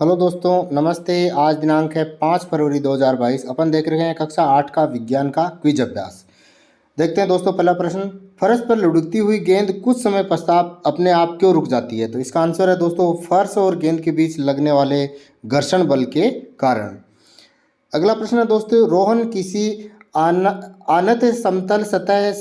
Hello दोस्तों, नमस्ते। आज दिनांक है 5 फरवरी 2022। अपन देख रहे हैं कक्षा 8 का विज्ञान का क्विज अभ्यास। देखते हैं दोस्तों, पहला प्रश्न। फर्श पर लुढ़कती हुई गेंद कुछ समय पश्चात अपने आप क्यों रुक जाती है? तो इसका आंसर है दोस्तों, फर्श और गेंद के बीच लगने वाले घर्षण बल के कारण। अगला प्रश्न है दोस्तों। रोहन किसी अनंत समतल सतह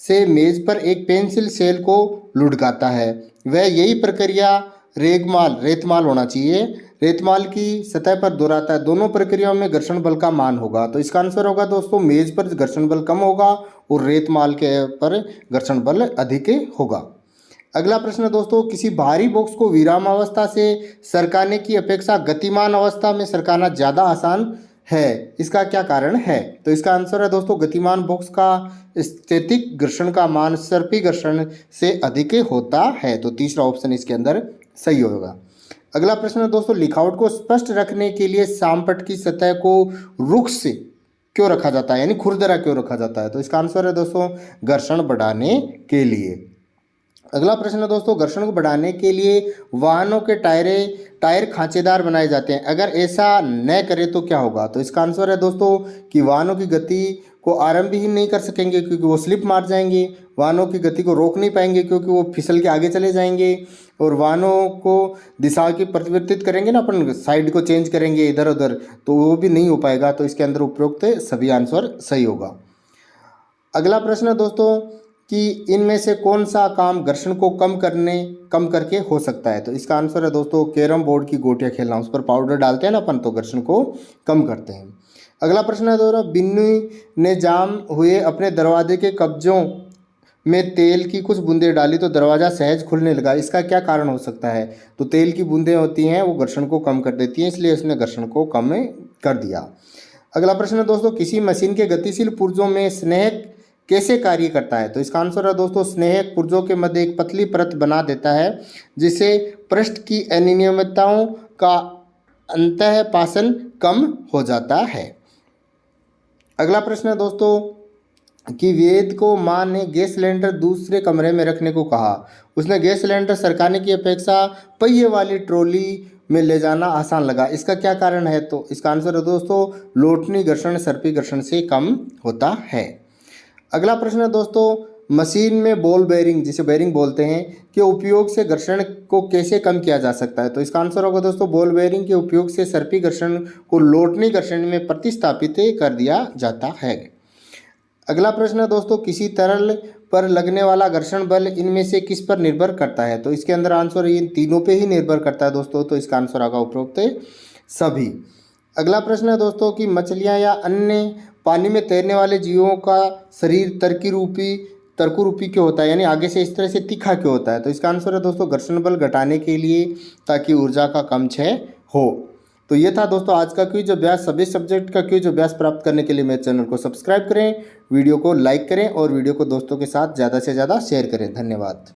से मेज पर एक पेंसिल शेल को लुढ़काता है। वह यही प्रक्रिया रेतमाल होना चाहिए, रेतमाल की सतह पर दोहराता है। दोनों प्रक्रियाओं में घर्षण बल का मान होगा। तो इसका आंसर होगा दोस्तों, मेज पर घर्षण बल कम होगा और रेतमाल के पर घर्षण बल अधिक होगा। अगला प्रश्न है दोस्तों। किसी भारी बॉक्स को विरामावस्था से सरकाने की अपेक्षा गतिमान अवस्था में सरकाना ज़्यादा आसान है। इसका क्या कारण है? तो इसका आंसर है दोस्तों, गतिमान बॉक्स का स्थैतिक घर्षण का मान सर्पी घर्षण से अधिक होता है। तो तीसरा ऑप्शन इसके अंदर सही होगा। अगला प्रश्न है दोस्तों। लिखावट को स्पष्ट रखने के लिए सामपट की सतह को रुख से क्यों रखा जाता है, यानी खुरदरा क्यों रखा जाता है? तो इसका आंसर है दोस्तों, घर्षण बढ़ाने के लिए। अगला प्रश्न है दोस्तों। घर्षण को बढ़ाने के लिए वाहनों के टायर खांचेदार बनाए जाते हैं। अगर ऐसा न करें तो क्या होगा? तो इसका आंसर है दोस्तों कि वाहनों की गति को आरंभ ही नहीं कर सकेंगे, क्योंकि वो स्लिप मार जाएंगे। वाहनों की गति को रोक नहीं पाएंगे, क्योंकि वो फिसल के आगे चले जाएंगे। और वाहनों को दिशा की परिवर्तित करेंगे ना, अपन साइड को चेंज करेंगे इधर उधर, तो वो भी नहीं हो पाएगा। तो इसके अंदर उपरोक्त सभी आंसर सही होगा। अगला प्रश्न है दोस्तों कि इनमें से कौन सा काम घर्षण को कम करके हो सकता है? तो इसका आंसर है दोस्तों, कैरम बोर्ड की गोटियां खेलना। उस पर पाउडर डालते हैं ना अपन, तो घर्षण को कम करते हैं। अगला प्रश्न है दोस्तों। बिन्नी ने जाम हुए अपने दरवाजे के कब्जों में तेल की कुछ बूंदें डाली तो दरवाज़ा सहज खुलने लगा। इसका क्या कारण हो सकता है? तो तेल की बूंदें होती हैं, वो घर्षण को कम कर देती हैं, इसलिए उसने घर्षण को कम कर दिया। अगला प्रश्न है दोस्तों। किसी मशीन के गतिशील पुर्जों में स्नेहक कैसे कार्य करता है? तो इसका आंसर है दोस्तों, स्नेहक पुर्जों के मध्य एक पतली परत बना देता है, जिससे पृष्ठ की अनियमितताओं का अंतःपासन कम हो जाता है। अगला प्रश्न है दोस्तों कि वेद को माँ ने गैस सिलेंडर दूसरे कमरे में रखने को कहा। उसने गैस सिलेंडर सरकाने की अपेक्षा पहिए वाली ट्रॉली में ले जाना आसान लगा। इसका क्या कारण है? तो इसका आंसर है दोस्तों, लोटनी घर्षण सर्पी घर्षण से कम होता है। अगला प्रश्न है दोस्तों। मशीन में बॉल बेयरिंग, जिसे बेयरिंग बोलते हैं, के उपयोग से घर्षण को कैसे कम किया जा सकता है? तो इसका आंसर होगा दोस्तों, बॉल बेयरिंग के उपयोग से सर्पी घर्षण को लोटनी घर्षण में प्रतिस्थापित कर दिया जाता है। अगला प्रश्न है दोस्तों। किसी तरल पर लगने वाला घर्षण बल इनमें से किस पर निर्भर करता है? तो इसके अंदर आंसर इन तीनों पे ही निर्भर करता है दोस्तों। तो इसका आंसर होगा उपरोक्त सभी। अगला प्रश्न है दोस्तों कि मछलियां या अन्य पानी में तैरने वाले जीवों का शरीर तरकु रूपी क्यों होता है, यानी आगे से इस तरह से तीखा क्यों होता है? तो इसका आंसर है दोस्तों, घर्षण बल घटाने के लिए, ताकि ऊर्जा का कम क्षय हो। तो ये था दोस्तों आज का क्विज अभ्यास। सभी सब्जेक्ट का क्विज अभ्यास प्राप्त करने के लिए मेरे चैनल को सब्सक्राइब करें, वीडियो को लाइक करें और वीडियो को दोस्तों के साथ ज़्यादा से ज़्यादा शेयर करें। धन्यवाद।